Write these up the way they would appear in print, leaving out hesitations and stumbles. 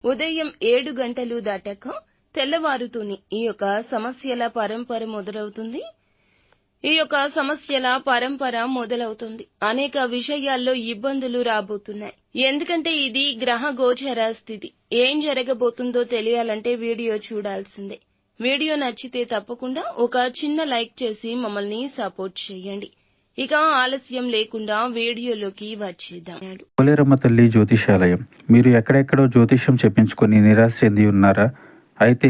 ఉదయం 7 గంటలు దాటాక తెల్లవారుతూనే ఈ యొక్క సమస్యల పరంపర మొదలవుతుంది. అనేక విషయాల్లో ఇబ్బందులు రాబోతున్నాయి. ఎందుకంటే ఇది గ్రహ గోచర స్థితి. ఏం జరగబోతుందో తెలియాలంటే వీడియో చూడాల్సిందే. వీడియో నచ్చితే తప్పకుండా ఒక చిన్న లైక్ చేసి మమ్మల్ని సపోర్ట్ చేయండి. ఇక ఆలస్యం లేకుండా వీడియోలోకి వచ్చేద్దాం. పోలేరమ్మ తల్లి జ్యోతిషాలయం. మీరు ఎక్కడెక్కడో జ్యోతిష్యం చెప్పించుకొని నిరాశ చెంది ఉన్నారా? అయితే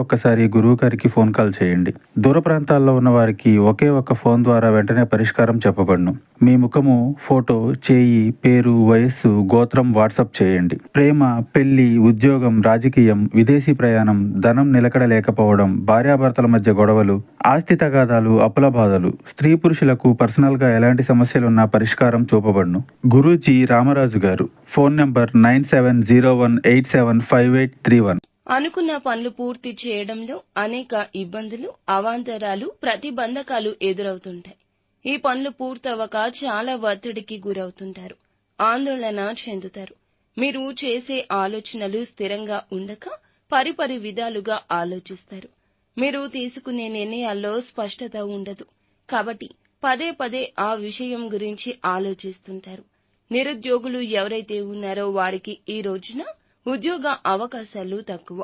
ఒక్కసారి గురువు గారికి ఫోన్ కాల్ చేయండి. దూర ప్రాంతాల్లో ఉన్న వారికి ఒకే ఒక్క ఫోన్ ద్వారా వెంటనే పరిష్కారం చెప్పబడును. మీ ముఖము, ఫోటో, చేయి, పేరు, వయస్సు, గోత్రం వాట్సాప్ చేయండి. ప్రేమ, పెళ్లి, ఉద్యోగం, రాజకీయం, విదేశీ ప్రయాణం, ధనం నిలకడ లేకపోవడం, భార్యాభర్తల మధ్య గొడవలు, ఆస్తి తగాదాలు, అప్పుల బాధలు, స్త్రీ పురుషులకు పర్సనల్ గా ఎలాంటి సమస్యలున్నా పరిష్కారం చూపబడును. గురూజీ రామరాజు గారు. Phone number 9701875831. అనుకున్న పనులు పూర్తి చేయడంలో అనేక ఇబ్బందులు, అవాంతరాలు, ప్రతిబంధకాలు ఎదురవుతుంటాయి. ఈ పనులు పూర్తవక చాలా ఒత్తిడికి గురవుతుంటారు. ఆందోళన చెందుతారు. మీరు చేసే ఆలోచనలు స్థిరంగా ఉండక పరిపరి విధాలుగా ఆలోచిస్తారు. మీరు తీసుకునే నిర్ణయాల్లో స్పష్టత ఉండదు. కాబట్టి పదే పదే ఆ విషయం గురించి ఆలోచిస్తుంటారు. నిరుద్యోగులు ఎవరైతే ఉన్నారో వారికి ఈ రోజున ఉద్యోగ అవకాశాలు తక్కువ.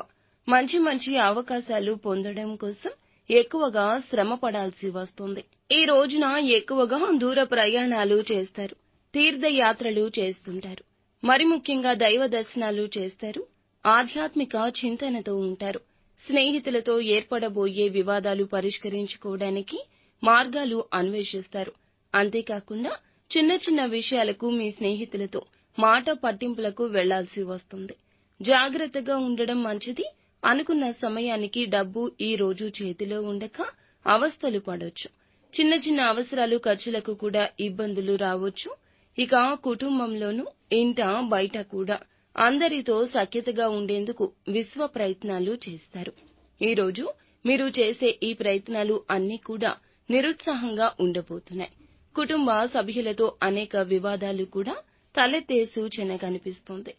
మంచి అవకాశాలు పొందడం కోసం ఎక్కువగా శ్రమ పడాల్సి వస్తుంది. ఈ రోజున ఎక్కువగా దూర ప్రయాణాలు చేస్తారు. తీర్థయాత్రలు చేస్తుంటారు. మరి ముఖ్యంగా దైవ దర్శనాలు చేస్తారు. ఆధ్యాత్మిక చింతనతో ఉంటారు. స్నేహితులతో ఏర్పడబోయే వివాదాలు పరిష్కరించుకోవడానికి మార్గాలు అన్వేషిస్తారు. అంతేకాకుండా చిన్న విషయాలకు మీ స్నేహితులతో మాట పట్టింపులకు వెళ్లాల్సి వస్తుంది. జాగ్రత్తగా ఉండడం మంచిది. అనుకున్న సమయానికి డబ్బు ఈ రోజు చేతిలో ఉండక అవస్థలు పడొచ్చు. చిన్న అవసరాలు, ఖర్చులకు కూడా ఇబ్బందులు రావచ్చు. ఇక కుటుంబంలోనూ, ఇంట బయట కూడా అందరితో సఖ్యతగా ఉండేందుకు విశ్వ ప్రయత్నాలు చేస్తారు. ఈ రోజు మీరు చేసే ఈ ప్రయత్నాలు అన్నీ కూడా నిరుత్సాహంగా ఉండబోతున్నాయి. కుటుంబ సభ్యులతో అనేక వివాదాలు కూడా తలెత్తే సూచన కనిపిస్తోంది.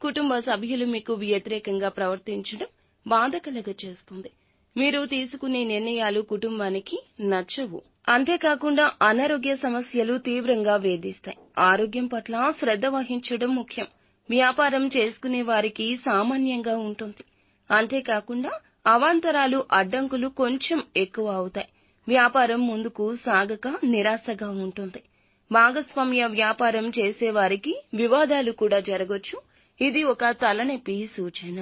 కుటుంబ సభ్యులు మీకు వ్యతిరేకంగా ప్రవర్తించడం బాధ కలుగచేస్తుంది. మీరు తీసుకునే నిర్ణయాలు కుటుంబానికి నచ్చవు. అంతేకాకుండా అనారోగ్య సమస్యలు తీవ్రంగా వేధిస్తాయి. ఆరోగ్యం పట్ల శ్రద్ధ వహించడం ముఖ్యం. వ్యాపారం చేసుకునే వారికి సామాన్యంగా ఉంటుంది. అంతేకాకుండా అవాంతరాలు, అడ్డంకులు కొంచెం ఎక్కువ అవుతాయి. వ్యాపారం ముందుకు సాగక నిరాశగా ఉంటుంది. భాగస్వామ్య వ్యాపారం చేసేవారికి వివాదాలు కూడా జరగొచ్చు. ఇది ఒక తలనొప్పి సూచన.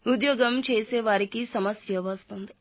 ఉద్యోగం చేసేవారికి సమస్య వస్తుంది.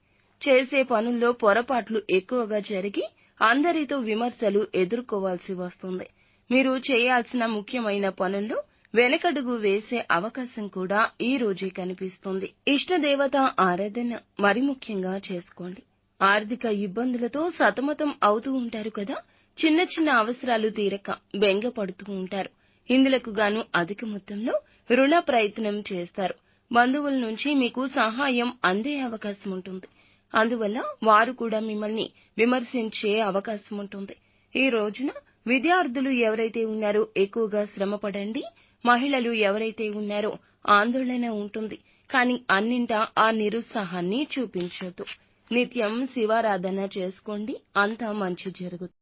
చేసే పనుల్లో పొరపాట్లు ఎక్కువగా జరిగి అందరితో విమర్శలు ఎదుర్కోవాల్సి వస్తుంది. మీరు చేయాల్సిన ముఖ్యమైన పనుల్లో వెనకడుగు వేసే అవకాశం కూడా ఈ రోజే కనిపిస్తుంది. ఇష్టదేవత ఆరాధన మరి ముఖ్యంగా చేసుకోండి. ఆర్థిక ఇబ్బందులతో సతమతం అవుతూ ఉంటారు కదా. చిన్న అవసరాలు తీరక బెంగ పడుతూ ఉంటారు. ఇందులకు గాను అధిక మొత్తంలో రుణ ప్రయత్నం చేస్తారు. బంధువుల నుంచి మీకు సహాయం అందే అవకాశం ఉంటుంది. అందువల్ల వారు కూడా మిమ్మల్ని విమర్శించే అవకాశం ఉంటుంది. ఈ రోజున విద్యార్థులు ఎవరైతే ఉన్నారో ఎక్కువగా శ్రమ పడండి. మహిళలు ఎవరైతే ఉన్నారో ఆందోళన ఉంటుంది. కానీ అన్నింటా ఆ నిరుత్సాహాన్ని చూపించొద్దు. నిత్యం శివారాధన చేసుకోండి. అంతా మంచి జరుగుతుంది.